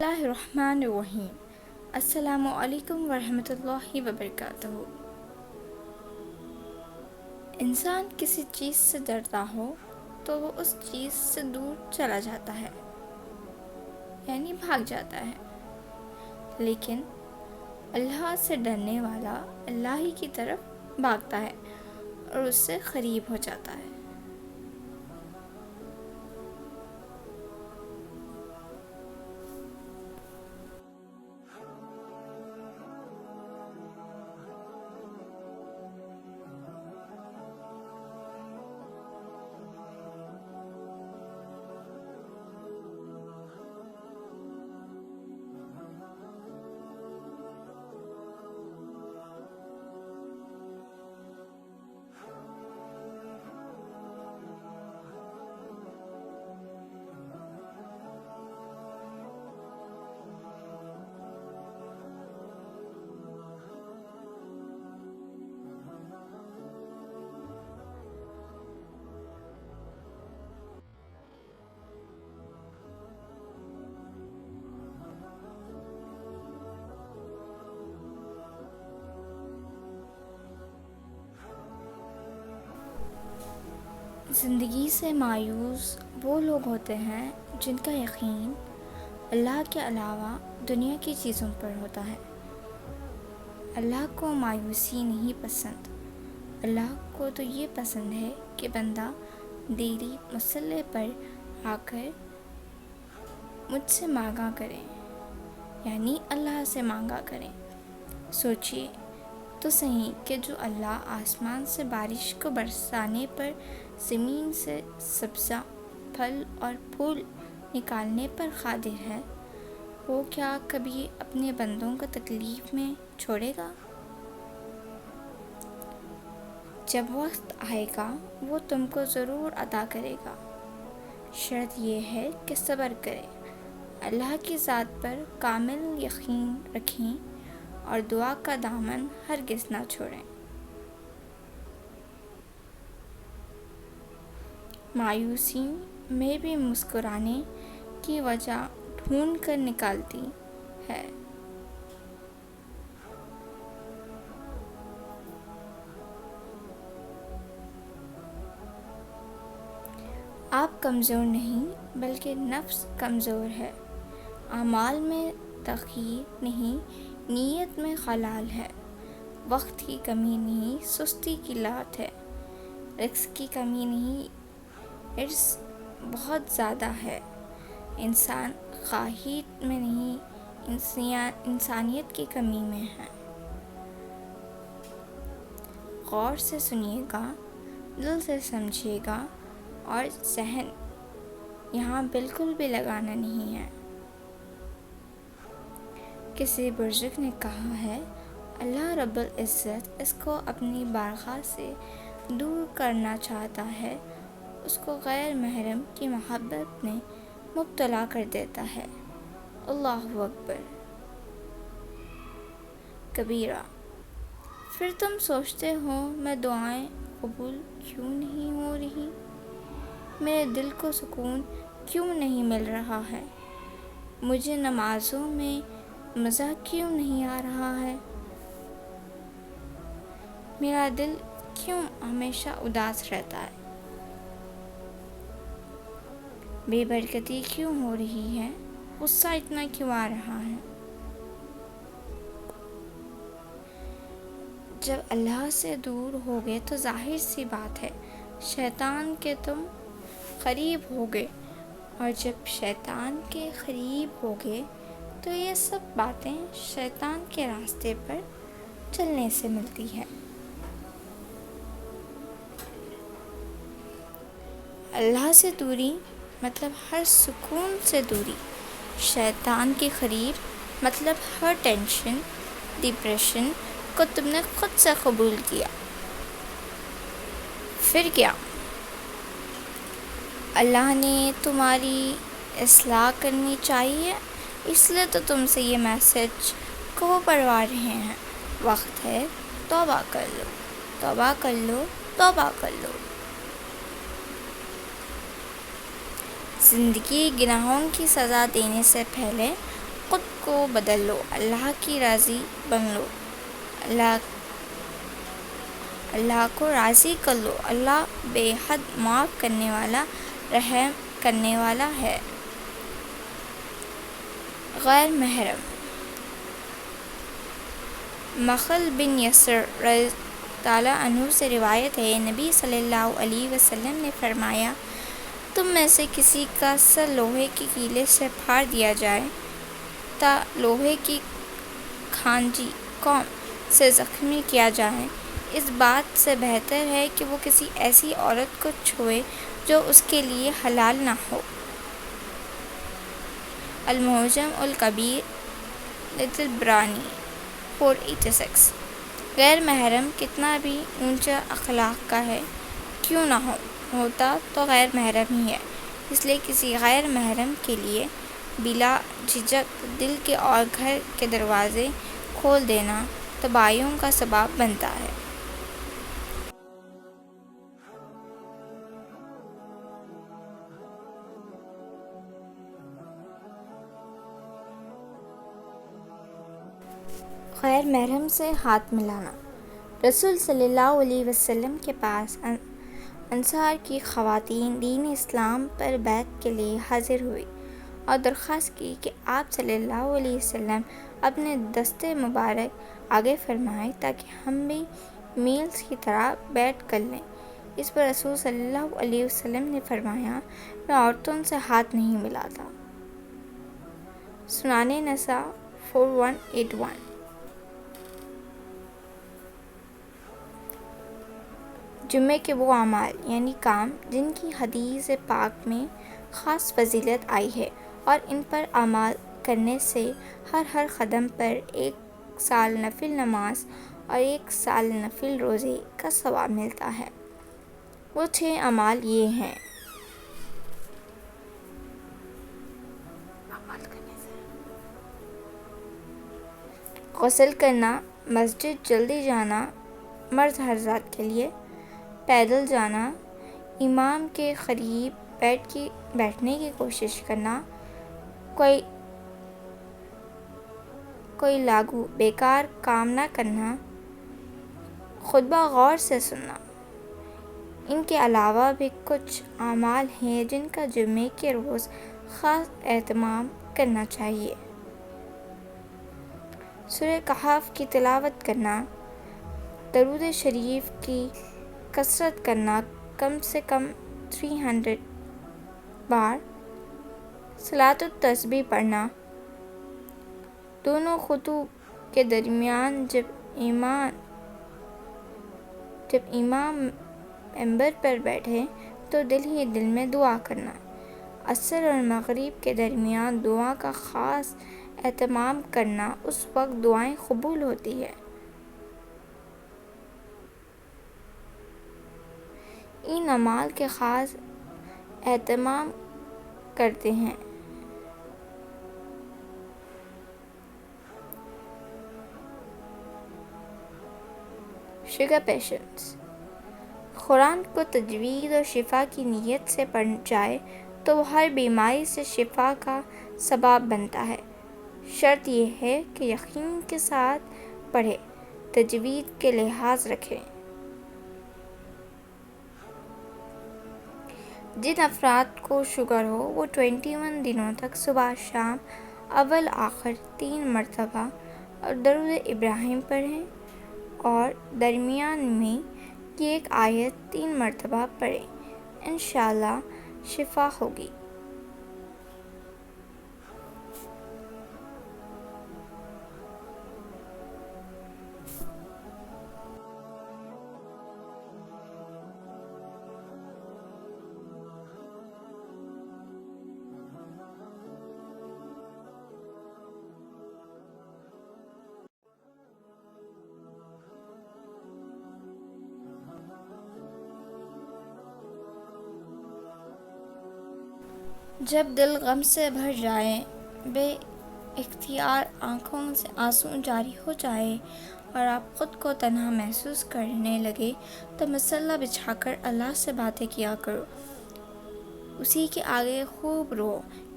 اللہ الرحمن الرحیم۔ السلام علیکم ورحمۃ اللہ وبرکاتہ۔ انسان کسی چیز سے ڈرتا ہو تو وہ اس چیز سے دور چلا جاتا ہے، یعنی بھاگ جاتا ہے، لیکن اللہ سے ڈرنے والا اللہ ہی کی طرف بھاگتا ہے اور اس سے قریب ہو جاتا ہے۔ زندگی سے مایوس وہ لوگ ہوتے ہیں جن کا یقین اللہ کے علاوہ دنیا کی چیزوں پر ہوتا ہے۔ اللہ کو مایوسی نہیں پسند، اللہ کو تو یہ پسند ہے کہ بندہ ڈیلی مصلی پر آ کر مجھ سے مانگا کرے، یعنی اللہ سے مانگا کرے۔ سوچئے تو صحیح کہ جو اللہ آسمان سے بارش کو برسانے پر، زمین سے سبزہ پھل اور پھول نکالنے پر قادر ہے، وہ کیا کبھی اپنے بندوں کو تکلیف میں چھوڑے گا؟ جب وقت آئے گا وہ تم کو ضرور عطا کرے گا، شرط یہ ہے کہ صبر کریں، اللہ کی ذات پر کامل یقین رکھیں اور دعا کا دامن ہرگز نہ چھوڑیں۔ مایوسی میں بھی مسکرانے کی وجہ ڈھونڈ کر نکالتی ہے۔ آپ کمزور نہیں بلکہ نفس کمزور ہے۔ اعمال میں تغییر نہیں، نیت میں خلل ہے۔ وقت کی کمی نہیں، سستی کی لات ہے۔ رزق کی کمی نہیں، عجز بہت زیادہ ہے۔ انسان خواہیت میں نہیں، انسانیت کی کمی میں ہے۔ غور سے سنیے گا، دل سے سمجھیے گا اور ذہن یہاں بالکل بھی لگانا نہیں ہے۔ کسی بزرگ نے کہا ہے، اللہ رب العزت اس کو اپنی بارگاہ سے دور کرنا چاہتا ہے، اس کو غیر محرم کی محبت میں مبتلا کر دیتا ہے۔ اللہ اکبر کبیرہ۔ پھر تم سوچتے ہو میں دعائیں قبول کیوں نہیں ہو رہی، میرے دل کو سکون کیوں نہیں مل رہا ہے، مجھے نمازوں میں مزہ کیوں نہیں آ رہا ہے، میرا دل کیوں ہمیشہ اداس رہتا ہے، بے برکتی کیوں ہو رہی ہے، غصہ اتنا کیوں آ رہا ہے۔ جب اللہ سے دور ہوگے تو ظاہر سی بات ہے شیطان کے تم قریب ہوگے، اور جب شیطان کے قریب ہوگے تو یہ سب باتیں شیطان کے راستے پر چلنے سے ملتی ہے۔ اللہ سے دوری مطلب ہر سکون سے دوری، شیطان کے قریب مطلب ہر ٹینشن، ڈپریشن کو تم نے خود سے قبول کیا۔ پھر کیا؟ اللہ نے تمہاری اصلاح کرنی چاہیے، اس لیے تو تم سے یہ میسج کو پڑھوا رہے ہیں۔ وقت ہے توبہ کر لو، توبہ کر لو، توبہ کر لو۔ زندگی گناہوں کی سزا دینے سے پہلے خود کو بدل لو، اللہ کی راضی بن لو، اللہ کو راضی کر لو۔ اللہ بے حد معاف کرنے والا، رحم کرنے والا ہے۔ غیر محرم۔ مخل بن یسر رضی تعالیٰ عنہ سے روایت ہے، نبی صلی اللہ علیہ وسلم نے فرمایا، تم میں سے کسی کا سر لوہے کے کیلے سے پھاڑ دیا جائے تا لوہے کی کھانجی قوم سے زخمی کیا جائے، اس بات سے بہتر ہے کہ وہ کسی ایسی عورت کو چھوئے جو اس کے لیے حلال نہ ہو۔ المعجم الکبیر للطبرانی 486۔ غیر محرم کتنا بھی اونچا اخلاق کا ہے کیوں نہ ہوتا تو غیر محرم ہی ہے، اس لیے کسی غیر محرم کے لیے بلا جھجک دل کے اور گھر کے دروازے کھول دینا تباہیوں کا سبب بنتا ہے۔ غیر محرم سے ہاتھ ملانا۔ رسول صلی اللہ علیہ وسلم کے پاس انصار کی خواتین دین اسلام پر بیعت کے لیے حاضر ہوئی اور درخواست کی کہ آپ صلی اللہ علیہ وسلم اپنے دست مبارک آگے فرمائیں تاکہ ہم بھی میلز کی طرح بیعت کر لیں۔ اس پر رسول صلی اللہ علیہ وسلم نے فرمایا، میں عورتوں سے ہاتھ نہیں ملاتا۔ سنن نسائی 4181۔ جمعے کے وہ اعمال یعنی کام جن کی حدیث پاک میں خاص فضیلت آئی ہے اور ان پر عمل کرنے سے ہر قدم پر 1 سال نفل نماز اور 1 سال نفل روزے کا ثواب ملتا ہے۔ وہ 6 اعمال یہ ہیں۔ غسل کرنا، مسجد جلدی جانا مرد حضرات کے لیے، پیدل جانا، امام کے قریب بیٹھنے کی کوشش کرنا، کوئی لاگو بیکار کام نہ کرنا، خطبہ غور سے سننا۔ ان کے علاوہ بھی کچھ اعمال ہیں جن کا جمعے کے روز خاص اہتمام کرنا چاہیے۔ سورہ کہف کی تلاوت کرنا، درود شریف کی کثرت کرنا، کم سے کم 300 بار، صلاۃ التسبیح پڑھنا، دونوں خطب کے درمیان جب امام منبر پر بیٹھے تو دل ہی دل میں دعا کرنا، عصر اور مغرب کے درمیان دعا کا خاص اہتمام کرنا، اس وقت دعائیں قبول ہوتی ہیں۔ ان اعمال کے خاص اہتمام کرتے ہیں۔ Sugar patients. قرآن کو تجوید اور شفا کی نیت سے پڑھا جائے تو وہ ہر بیماری سے شفا کا سبب بنتا ہے۔ شرط یہ ہے کہ یقین کے ساتھ پڑھیں، تجوید کے لحاظ رکھیں۔ جن افراد کو شوگر ہو وہ 21 دنوں تک صبح شام اول آخر 3 مرتبہ اور درود ابراہیم پڑھیں اور درمیان میں یہ ایک آیت 3 مرتبہ پڑھیں، انشاءاللہ شفا ہوگی۔ جب دل غم سے بھر جائے، بے اختیار آنکھوں سے آنسو جاری ہو جائے اور آپ خود کو تنہا محسوس کرنے لگے تو مصلی بچھا کر اللہ سے باتیں کیا کرو، اسی کے آگے خوب رو،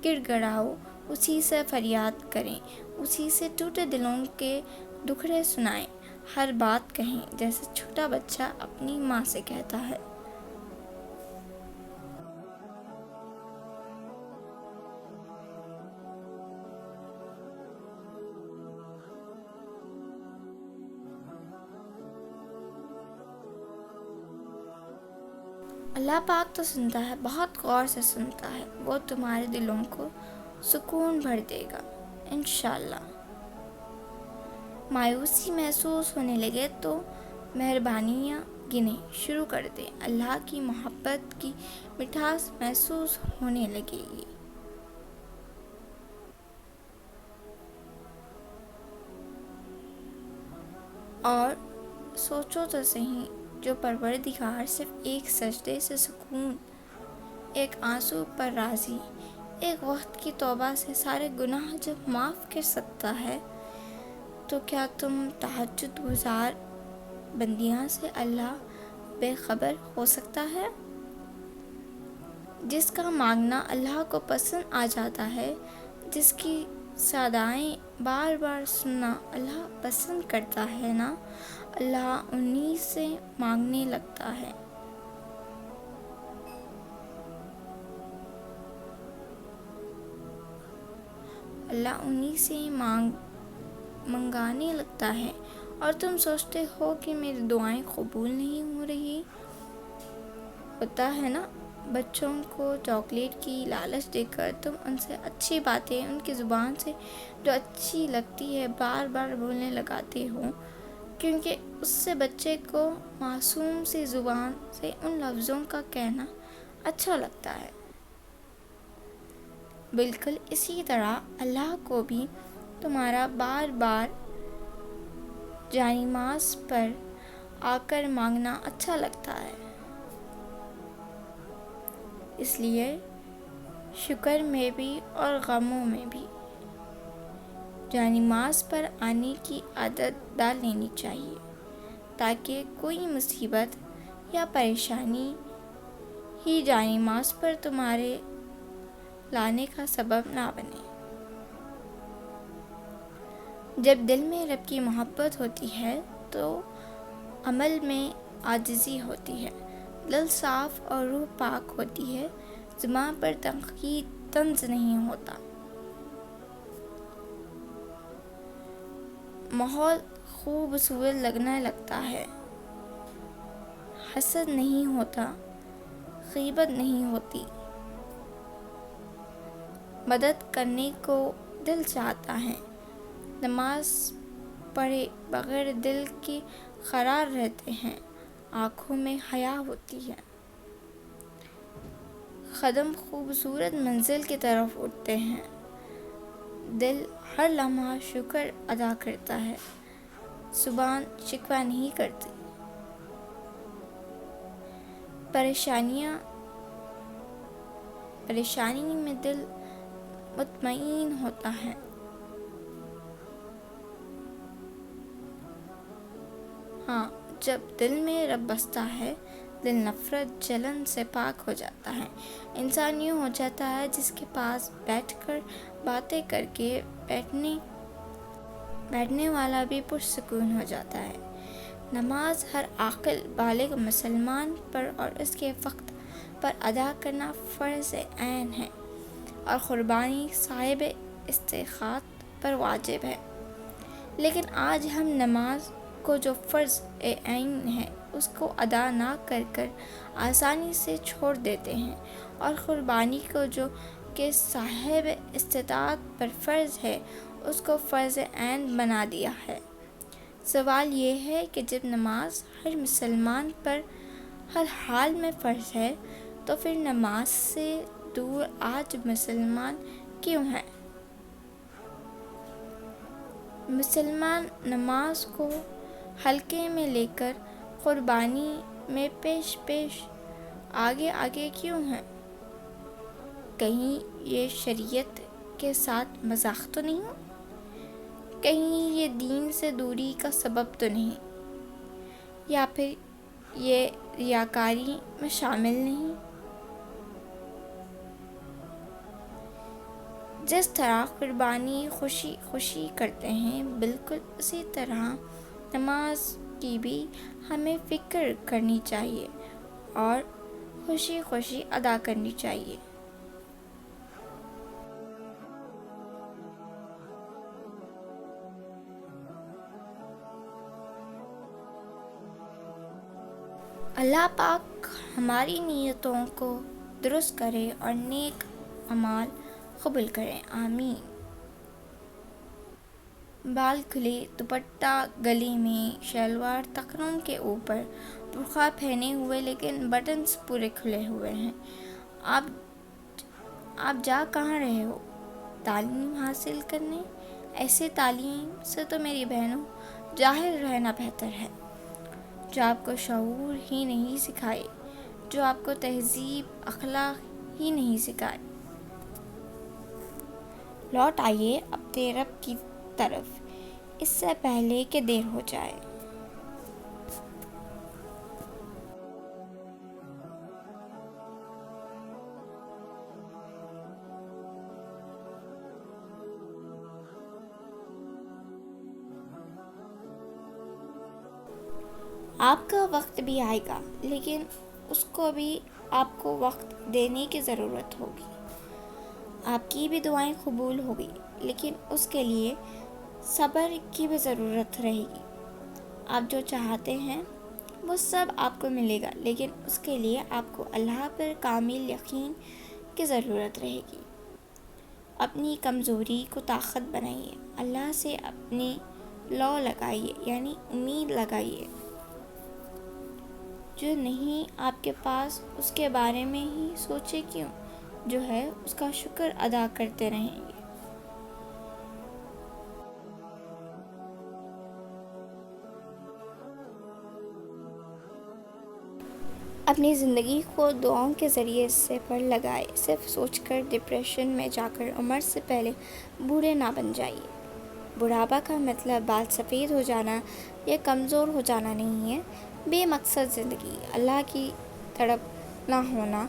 گڑ گڑاؤ، اسی سے فریاد کریں، اسی سے ٹوٹے دلوں کے دکھڑے سنائیں، ہر بات کہیں جیسے چھوٹا بچہ اپنی ماں سے کہتا ہے۔ اللہ پاک تو سنتا ہے، بہت غور سے سنتا ہے، وہ تمہارے دلوں کو سکون بھر دے گا انشاءاللہ۔ مایوسی محسوس ہونے لگے تو مہربانیاں گنیں شروع کر دیں، اللہ کی محبت کی مٹھاس محسوس ہونے لگے گی۔ اور سوچو تو صحیح، جو پروردگار صرف ایک سجدے سے سکون، ایک آنسو پر راضی، ایک وقت کی توبہ سے سارے گناہ جب معاف کر سکتا ہے، تو کیا تم تہجد گزار بندیاں سے اللہ بے خبر ہو سکتا ہے؟ جس کا مانگنا اللہ کو پسند آ جاتا ہے، جس کی صدائیں بار بار سننا اللہ پسند کرتا ہے نا، اللہ انہی سے مانگنے لگتا ہے۔ اللہ انہی سے منگانے لگتا ہے، اور تم سوچتے ہو کہ میری دعائیں قبول نہیں ہو رہی۔ ہوتا ہے نا، بچوں کو چاکلیٹ کی لالچ دے کر تم ان سے اچھی باتیں ان کی زبان سے جو اچھی لگتی ہے بار بار بولنے لگاتے ہو، کیونکہ اس سے بچے کو معصوم سی زبان سے ان لفظوں کا کہنا اچھا لگتا ہے۔ بالکل اسی طرح اللہ کو بھی تمہارا بار بار جانماز پر آ کر مانگنا اچھا لگتا ہے۔ اس لیے شکر میں بھی اور غموں میں بھی جانماز پر آنے کی عادت ڈال لینی چاہیے، تاکہ کوئی مصیبت یا پریشانی ہی جانماز پر تمہارے لانے کا سبب نہ بنے۔ جب دل میں رب کی محبت ہوتی ہے تو عمل میں عاجزی ہوتی ہے، دل صاف اور روح پاک ہوتی ہے، زبان پر تنقید طنز نہیں ہوتا، ماحول خوبصورت لگنے لگتا ہے، حسد نہیں ہوتا، غیبت نہیں ہوتی، مدد کرنے کو دل چاہتا ہے، نماز پڑھے بغیر دل کے قرار رہتے ہیں، آنکھوں میں حیا ہوتی ہے، قدم خوبصورت منزل کی طرف اٹھتے ہیں، دل ہر لمحہ شکر ادا کرتا ہے، زبان شکوہ نہیں کرتی، پریشانی میں دل مطمئن ہوتا ہے، ہاں جب دل میں رب بستا ہے، دل نفرت جلن سے پاک ہو جاتا ہے، انسان یوں ہو جاتا ہے جس کے پاس بیٹھ کر باتیں کر کے بیٹھنے والا بھی پرسکون ہو جاتا ہے۔ نماز ہر عاقل بالغ مسلمان پر اور اس کے وقت پر ادا کرنا فرض عین ہے، اور قربانی صاحب استطاعت پر واجب ہے، لیکن آج ہم نماز کو جو فرض عین ہے اس کو ادا نہ کر کر آسانی سے چھوڑ دیتے ہیں، اور قربانی کو جو کہ صاحب استطاعت پر فرض ہے اس کو فرض عین بنا دیا ہے۔ سوال یہ ہے کہ جب نماز ہر مسلمان پر ہر حال میں فرض ہے تو پھر نماز سے دور آج مسلمان کیوں ہیں؟ مسلمان نماز کو ہلکے میں لے کر قربانی میں پیش آگے کیوں ہیں؟ کہیں یہ شریعت کے ساتھ مذاق تو نہیں؟ کہیں یہ دین سے دوری کا سبب تو نہیں؟ یا پھر یہ ریاکاری میں شامل نہیں؟ جس طرح قربانی خوشی خوشی کرتے ہیں، بالکل اسی طرح نماز کی بھی ہمیں فکر کرنی چاہیے اور خوشی خوشی ادا کرنی چاہیے۔ اللہ پاک ہماری نیتوں کو درست کرے اور نیک اعمال قبول کرے، آمین۔ بال کھلے، دوپٹہ گلے میں، شلوار ٹخنوں کے اوپر، برقع پہنے ہوئے لیکن بٹنز پورے کھلے ہوئے ہیں۔ آپ جا کہاں رہے ہو؟ تعلیم حاصل کرنے؟ ایسے تعلیم سے تو میری بہنوں جاہل رہنا بہتر ہے، جو آپ کو شعور ہی نہیں سکھائے، جو آپ کو تہذیب اخلاق ہی نہیں سکھائے۔ لوٹ آئیے اپنے رب کی طرف اس سے پہلے کہ دیر ہو جائے۔ آپ کا وقت بھی آئے گا، لیکن اس کو بھی آپ کو وقت دینے کی ضرورت ہوگی۔ آپ کی بھی دعائیں قبول ہوگی، لیکن اس کے لیے صبر کی بھی ضرورت رہے گی۔ آپ جو چاہتے ہیں وہ سب آپ کو ملے گا، لیکن اس کے لیے آپ کو اللہ پر کامل یقین کی ضرورت رہے گی۔ اپنی کمزوری کو طاقت بنائیے، اللہ سے اپنی لو لگائیے، یعنی امید لگائیے۔ جو نہیں آپ کے پاس اس کے بارے میں ہی سوچے کیوں، جو ہے اس کا شکر ادا کرتے رہیں گے۔ اپنی زندگی کو دعاؤں کے ذریعے سے پر لگائے، صرف سوچ کر ڈپریشن میں جا کر عمر سے پہلے بوڑھے نہ بن جائیے۔ بڑھاپا کا مطلب بال سفید ہو جانا یا کمزور ہو جانا نہیں ہے۔ بے مقصد زندگی، اللہ کی تڑپ نہ ہونا،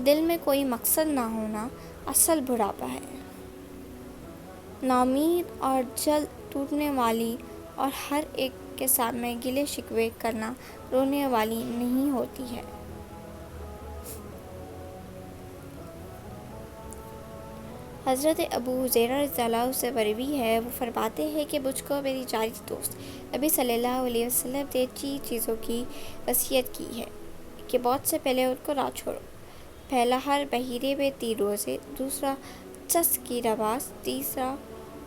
دل میں کوئی مقصد نہ ہونا اصل بڑھاپا ہے۔ ناامید اور جلد ٹوٹنے والی اور ہر ایک کے سامنے گلے شکوے کرنا رونے والی نہیں ہوتی ہے۔ حضرت ابو ہریرہ رضی اللہ عنہ سے مروی ہے، وہ فرماتے ہیں کہ مجھ کو میری جانی دوست نبی صلی اللہ علیہ وسلم نے 3 چیزوں کی وصیت کی ہے کہ موت سے پہلے ان کو نہ چھوڑو۔ پہلا، ہر مہینے میں 3 روزے، دوسرا چس کی نماز، تیسرا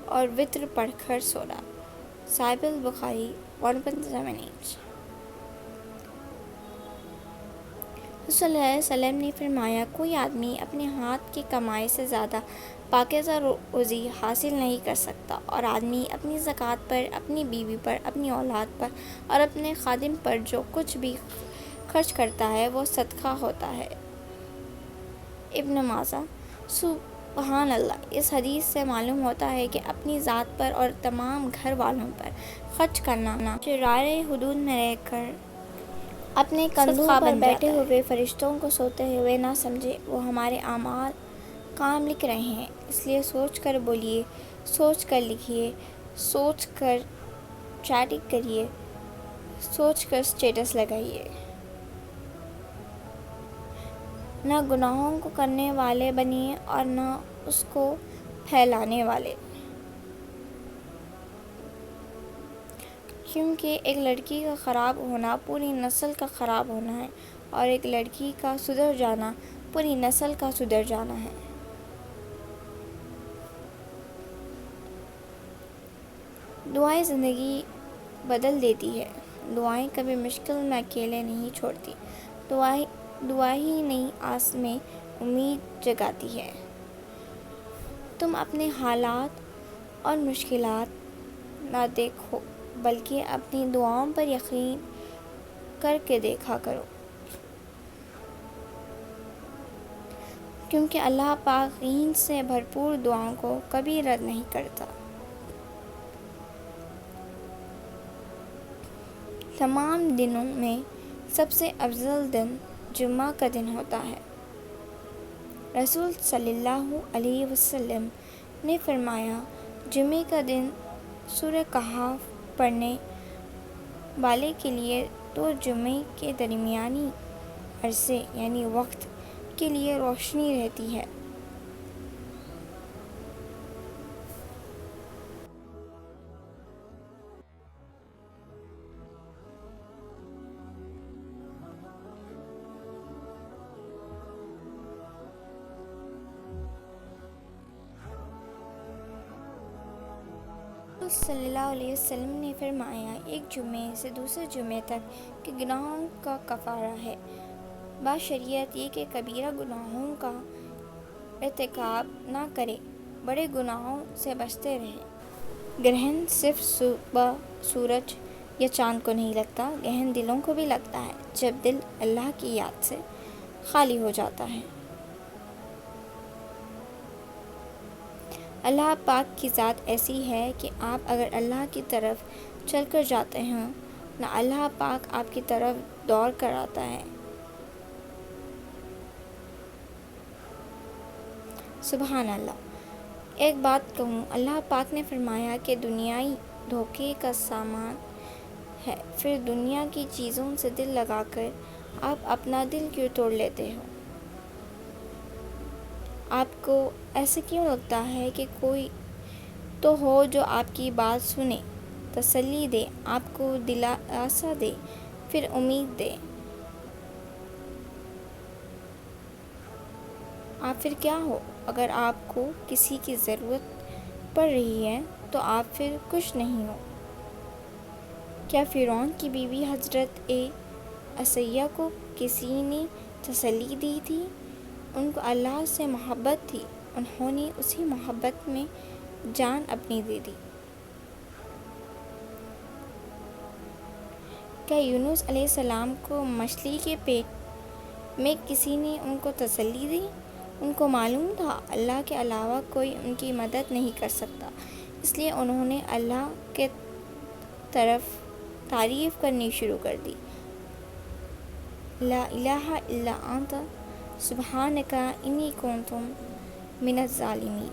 اور وتر پڑھ کر سونا۔ صحیح البخاری 1178۔ صلی اللہ علیہ وسلم نے فرمایا، کوئی آدمی اپنے ہاتھ کی کمائی سے زیادہ پاکیزہ روزی حاصل نہیں کر سکتا، اور آدمی اپنی زکوٰۃ پر، اپنی بیوی پر، اپنی اولاد پر اور اپنے خادم پر جو کچھ بھی خرچ کرتا ہے وہ صدقہ ہوتا ہے۔ ابن ماجہ۔ سبحان اللہ، اس حدیث سے معلوم ہوتا ہے کہ اپنی ذات پر اور تمام گھر والوں پر خرچ کرنا شرائع حدود میں رہ کر اپنے کندھوں پر بیٹھے ہوئے فرشتوں کو سوتے ہوئے نہ سمجھے۔ وہ ہمارے اعمال کام لکھ رہے ہیں، اس لیے سوچ کر بولیے، سوچ کر لکھیے، سوچ کر چیٹنگ کریے، سوچ کر سٹیٹس لگائیے۔ نہ گناہوں کو کرنے والے بنیے اور نہ اس کو پھیلانے والے، کیونکہ ایک لڑکی کا خراب ہونا پوری نسل کا خراب ہونا ہے، اور ایک لڑکی کا سدھر جانا پوری نسل کا سدھر جانا ہے۔ دعائیں زندگی بدل دیتی ہے۔ دعائیں کبھی مشکل میں اکیلے نہیں چھوڑتی، دعا ہی نئی آس میں امید جگاتی ہے۔ تم اپنے حالات اور مشکلات نہ دیکھو، بلکہ اپنی دعاؤں پر یقین کر کے دیکھا کرو، کیونکہ اللہ پاک یقین سے بھرپور دعاؤں کو کبھی رد نہیں کرتا۔ تمام دنوں میں سب سے افضل دن جمعہ کا دن ہوتا ہے۔ رسول صلی اللہ علیہ وسلم نے فرمایا، جمعے کا دن سورہ کہف پڑھنے والے کے لیے تو جمعے کے درمیانی عرصے یعنی وقت کے لیے روشنی رہتی ہے۔ صلی اللہ علیہ وسلم نے فرمایا، ایک جمعے سے دوسرے جمعے تک کے گناہوں کا کفارہ ہے بشریط یہ کہ کبیرہ گناہوں کا ارتکاب نہ کرے، بڑے گناہوں سے بچتے رہے۔ گرہن صرف صبح سورج یا چاند کو نہیں لگتا، گرہن دلوں کو بھی لگتا ہے جب دل اللہ کی یاد سے خالی ہو جاتا ہے۔ اللہ پاک کی ذات ایسی ہے کہ آپ اگر اللہ کی طرف چل کر جاتے ہیں نہ اللہ پاک آپ کی طرف دوڑ کر آتا ہے۔ سبحان اللہ۔ ایک بات کہوں، اللہ پاک نے فرمایا کہ دنیائی دھوکے کا سامان ہے، پھر دنیا کی چیزوں سے دل لگا کر آپ اپنا دل کیوں توڑ لیتے ہو؟ آپ کو ایسا کیوں لگتا ہے کہ کوئی تو ہو جو آپ کی بات سنے، تسلی دے، آپ کو دلاسا دے، پھر امید دے؟ آپ پھر کیا ہو؟ اگر آپ کو کسی کی ضرورت پڑ رہی ہے تو آپ پھر کچھ نہیں ہو۔ کیا فرعون کی بیوی حضرت آسیہ کو کسی نے تسلی دی تھی؟ ان کو اللہ سے محبت تھی، انہوں نے اسی محبت میں جان اپنی دے دی۔ کیا یونس علیہ السلام کو مچھلی کے پیٹ میں کسی نے ان کو تسلی دی؟ ان کو معلوم تھا اللہ کے علاوہ کوئی ان کی مدد نہیں کر سکتا، اس لیے انہوں نے اللہ کے طرف تعریف کرنی شروع کر دی، لا الہ الا انت سبحانک انی کنت من الظالمین۔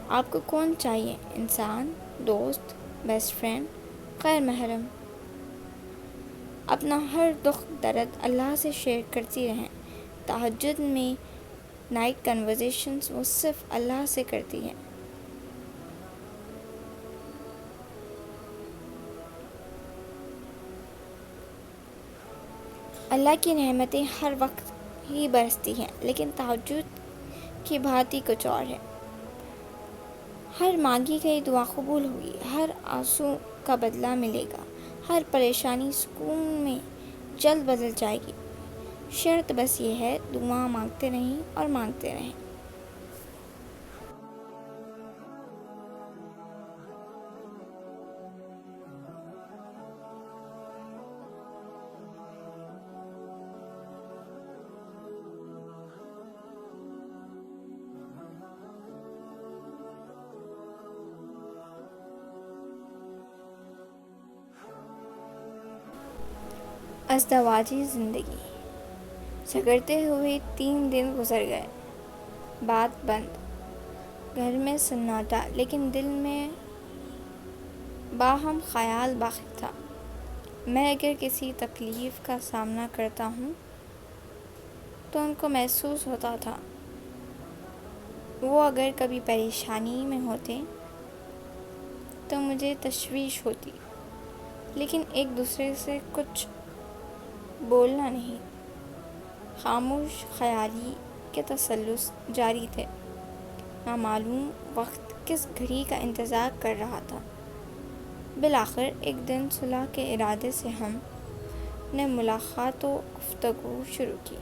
آپ کو کون چاہیے؟ انسان، دوست، بیسٹ فرینڈ، غیر محرم؟ اپنا ہر دکھ درد اللہ سے شیئر کرتی رہیں۔ تہجد میں نائٹ کنورسیشنز وہ صرف اللہ سے کرتی ہیں۔ اللہ کی نعمتیں ہر وقت ہی برستی ہیں، لیکن تہجد کی بھاتی کچھ اور ہے۔ ہر مانگی گئی دعا قبول ہوگی، ہر آنسو کا بدلہ ملے گا، ہر پریشانی سکون میں جلد بدل جائے گی۔ شرط بس یہ ہے، دعا مانگتے رہیں اور مانگتے رہیں۔ ازدواجی زندگی۔ جھگڑتے ہوئے 3 دن گزر گئے، بات بند، گھر میں سناٹا، لیکن دل میں باہم خیال باقی تھا۔ میں اگر کسی تکلیف کا سامنا کرتا ہوں تو ان کو محسوس ہوتا تھا، وہ اگر کبھی پریشانی میں ہوتے تو مجھے تشویش ہوتی، لیکن ایک دوسرے سے کچھ بولنا نہیں، خاموش خیالی کے تسلسل جاری تھے۔ نامعلوم وقت کس گھڑی کا انتظار کر رہا تھا۔ بالآخر ایک دن صلح کے ارادے سے ہم نے ملاقات و گفتگو شروع کی،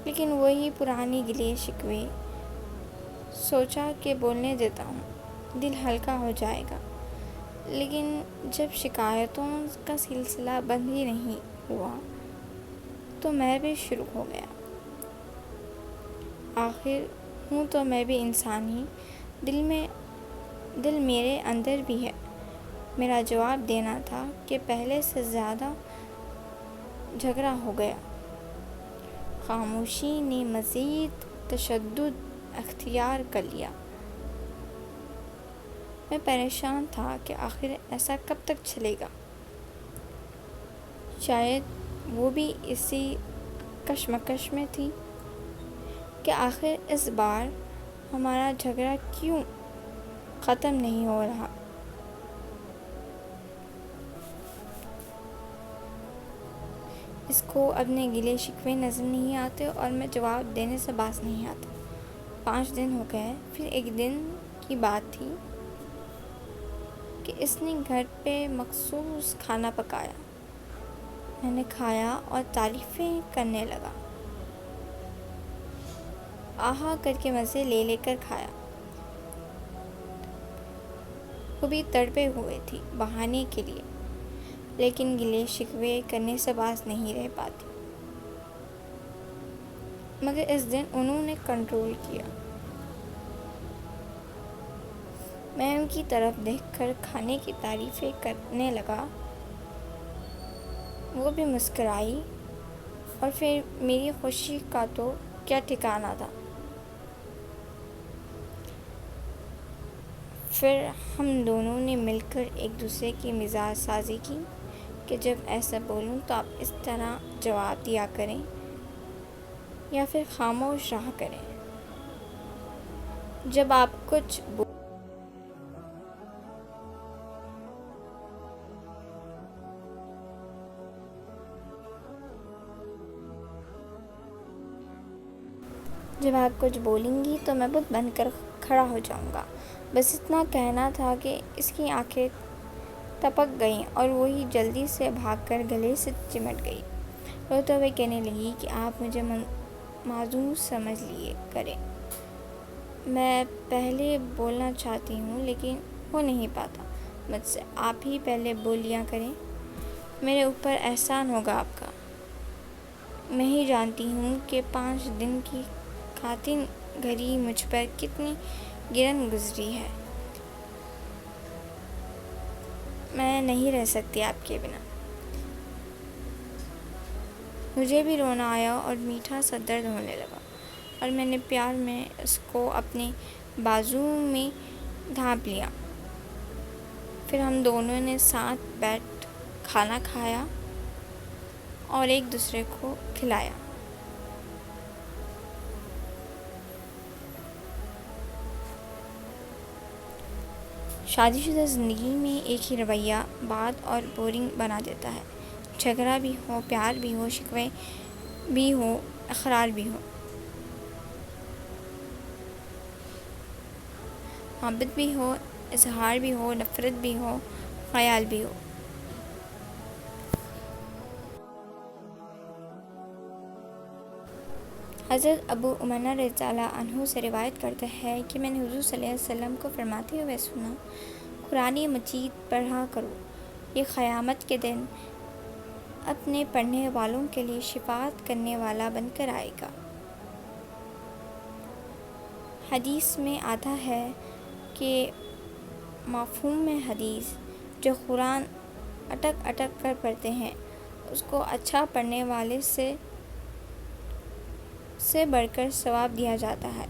لیکن وہی پرانے گلے شکوے۔ سوچا کہ بولنے دیتا ہوں، دل ہلکا ہو جائے گا، لیکن جب شکایتوں کا سلسلہ بند ہی نہیں ہوا تو میں بھی شروع ہو گیا۔ آخر ہوں تو میں بھی انسان ہی، دل میرے اندر بھی ہے۔ میرا جواب دینا تھا کہ پہلے سے زیادہ جھگڑا ہو گیا۔ خاموشی نے مزید تشدد اختیار کر لیا۔ میں پریشان تھا کہ آخر ایسا کب تک چلے گا۔ شاید وہ بھی اسی کشمکش میں تھی کہ آخر اس بار ہمارا جھگڑا کیوں ختم نہیں ہو رہا۔ اس کو اپنے گلے شکوے نظر نہیں آتے اور میں جواب دینے سے باز نہیں آتا۔ 5 دن ہو گئے۔ پھر ایک دن کی بات تھی کہ اس نے گھر پہ مخصوص کھانا پکایا۔ میں نے کھایا اور تعریفیں کرنے لگا۔ آہا کر کے مزے لے لے کر کھایا۔ وہ بھی تڑپے ہوئے تھی بہانے کے لیے، لیکن گلے شکوے کرنے سے باز نہیں رہ پاتی۔ مگر اس دن انہوں نے کنٹرول کیا۔ میں ان کی طرف دیکھ کر کھانے کی تعریفیں کرنے لگا۔ وہ بھی مسکرائی اور پھر میری خوشی کا تو کیا ٹھکانہ تھا۔ پھر ہم دونوں نے مل کر ایک دوسرے کی مزاج سازی کی کہ جب ایسا بولوں تو آپ اس طرح جواب دیا کریں یا پھر خاموش رہا کریں۔ جب آپ کچھ بولیں گی تو میں بت بن کر کھڑا ہو جاؤں گا۔ بس اتنا کہنا تھا کہ اس کی آنکھیں ٹپک گئیں اور وہی جلدی سے بھاگ کر گلے سے چمٹ گئی۔ روتے ہوئے کہنے لگی کہ آپ مجھے معذور سمجھ لیے کریں۔ میں پہلے بولنا چاہتی ہوں لیکن ہو نہیں پاتا مجھ سے۔ آپ ہی پہلے بول لیا کریں۔ میرے اوپر احسان ہوگا آپ کا۔ میں ہی جانتی ہوں کہ 5 دن کی قاتل گھڑی مجھ پر کتنی گرن گزری ہے۔ میں نہیں رہ سکتی آپ کے بنا۔ مجھے بھی رونا آیا اور میٹھا سا درد ہونے لگا، اور میں نے پیار میں اس کو اپنے بازو میں ڈھانپ لیا۔ پھر ہم دونوں نے ساتھ بیٹھ کھانا کھایا اور ایک دوسرے کو کھلایا۔ شادی شدہ زندگی میں ایک ہی رویہ بات اور بورنگ بنا دیتا ہے۔ جھگڑا بھی ہو، پیار بھی ہو، شکوے بھی ہو، اقرار بھی ہو، محبت بھی ہو، اظہار بھی ہو، نفرت بھی ہو، خیال بھی ہو۔ حضرت ابو امامہ رضی اللہ عنہ سے روایت کرتے ہیں کہ میں نے حضور صلی اللہ علیہ وسلم کو فرماتے ہوئے سنا، قرآن مجید پڑھا کرو، یہ قیامت کے دن اپنے پڑھنے والوں کے لیے شفاعت کرنے والا بن کر آئے گا۔ حدیث میں آتا ہے کہ مفہوم حدیث جو قرآن اٹک اٹک کر پڑھتے ہیں اس کو اچھا پڑھنے والے سے بڑھ کر ثواب دیا جاتا ہے۔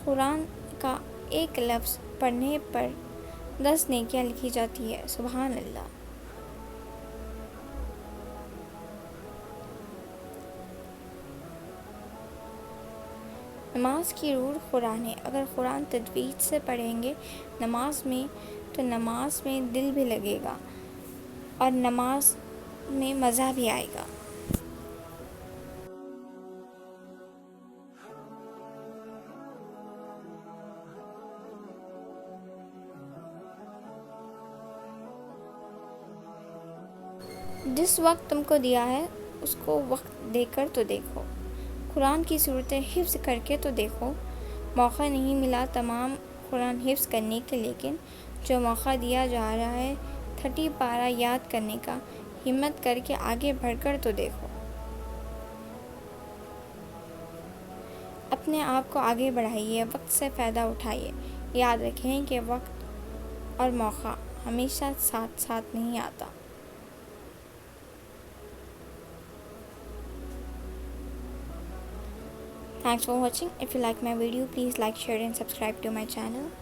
قرآن کا ایک لفظ پڑھنے پر 10 نیکیاں لکھی جاتی ہیں۔ سبحان اللہ۔ نماز کی روح قرآن ہے۔ اگر قرآن تجوید سے پڑھیں گے نماز میں تو نماز میں دل بھی لگے گا اور نماز میں مزہ بھی آئے گا۔ جس وقت تم کو دیا ہے اس کو وقت دے کر تو دیکھو، قرآن کی صورتیں حفظ کر کے تو دیکھو۔ موقع نہیں ملا تمام قرآن حفظ کرنے کے، لیکن جو موقع دیا جا رہا ہے 30 پارہ یاد کرنے کا، ہمت کر کے آگے بڑھ کر تو دیکھو۔ اپنے آپ کو آگے بڑھائیے، وقت سے فائدہ اٹھائیے۔ یاد رکھیں کہ وقت اور موقع ہمیشہ ساتھ ساتھ نہیں آتا۔ Thanks for watching. If you like my video, please like, share and subscribe to my channel.